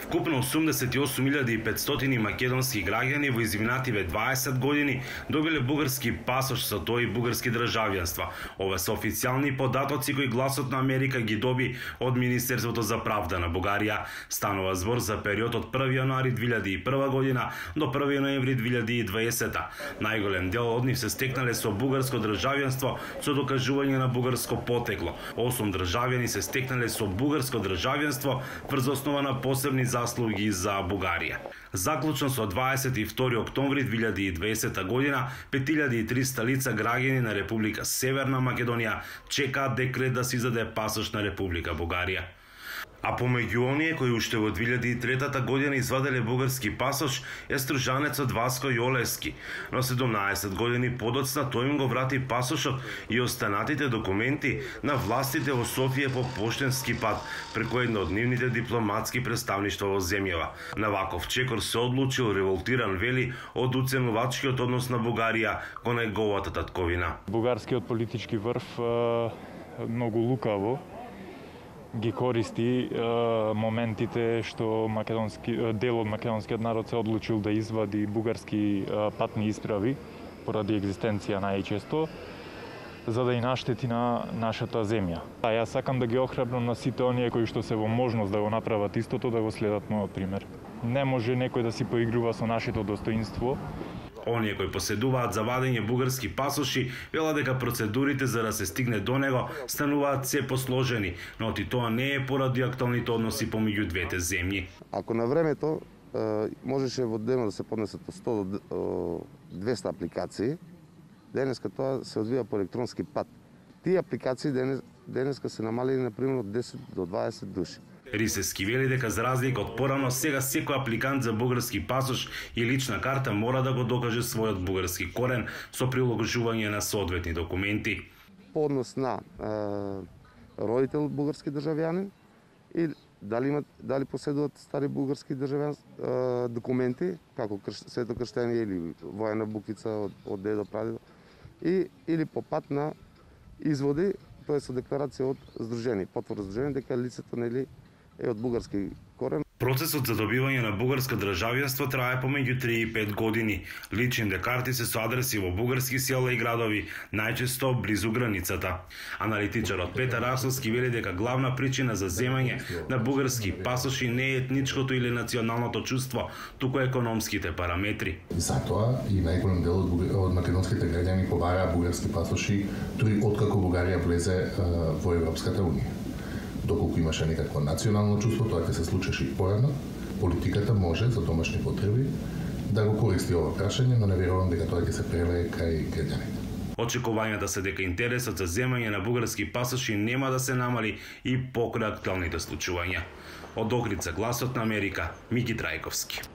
Вкупно 88.500 македонски граѓани во изминативе 20 години добиле бугарски пасош, со тоа и бугарски државјанства. Ова се официјални податоци кои Гласот на Америка ги доби од Министерството за правда на Бугарија. Станува збор за период од 1 јануари 2001 година до 1 ноември 2020. Најголем дел од нив се стекнале со бугарско државјанство со докажување на бугарско потекло. 8 државјани се стекнале со бугарско државјанство врз основа на посебни заслуги за Бугарија. Заклучно со 22 октомври 2020 година, 5300 лица граѓани на Република Северна Македонија чекаат декрет да се издаде пасош на Република Бугарија. А помеѓу оние кои уште во 2003 година изваделе бугарски пасош е стружанецот Васко Јолевски, но 17 години подоцна тој им го врати пасошот и останатите документи на властите во Софија по поштенски пат преку едно од нивните дипломатски представништва во земјава. На ваков чекор се одлучил револтиран, вели, од уценувачкиот однос на Бугарија кон неговата татковина. Бугарскиот политички врв многу лукаво ги користи моментите што дел од македонскиот народ се одлучил да извади бугарски патни исправи поради екзистенција најчесто, за да и наштети на нашата земја. А јас сакам да ги охрабрам на сите оние кои што се во можност да го направат истото, да го следат мојот пример. Не може некој да си поигрува со нашето достоинство. Оние кои поседуваат за вадење бугарски пасоши велат дека процедурите за да се стигне до него стануваат се посложени, но и тоа не е поради актуалните односи помеѓу двете земји. Ако на времето можеше во денот да се поднесат 100 до 200 апликации, денеска тоа се одвива по електронски пат. Тие апликации денеска се намалени на пример од 10 до 20 души. Рисески вели дека за разлика од порано, сега секој апликант за бугарски пасош и лична карта мора да го докаже својот бугарски корен со приложување на соодветни документи. По однос на родител бугарски државјанин и дали поседуваат стари бугарски документи, како свето крштење или воена буквица од дедо прадедо, или по пат на изводи, тоа е со декларација од здружение, потврда здружение дека лицето нели е од бугарски корен. Процесот за добивање на бугарско државјанство трае помеѓу 3 и 5 години. Личните карти се со адреси во бугарски села и градови, најчесто близу границата. Аналитичарот Петар Арсовски вели дека главна причина за земање на бугарски пасоши не е етничкото или националното чувство, туку економските параметри. Затоа и најголем дел од македонските граѓани побараа бугарски пасоши дури откако Бугарија влезе во Европската унија. Доколку имаше некакво национално чувство, тоа ќе се случеше и порано, политиката може за домашни потреби да го користи ова прашање, но не верувам дека тоа ќе се прелее кај граѓаните. Очекувањата се дека интересот за земање на бугарски пасоши нема да се намали и покрај актуалните случувања. Од Охрид за Гласот на Америка, Мики Трајковски.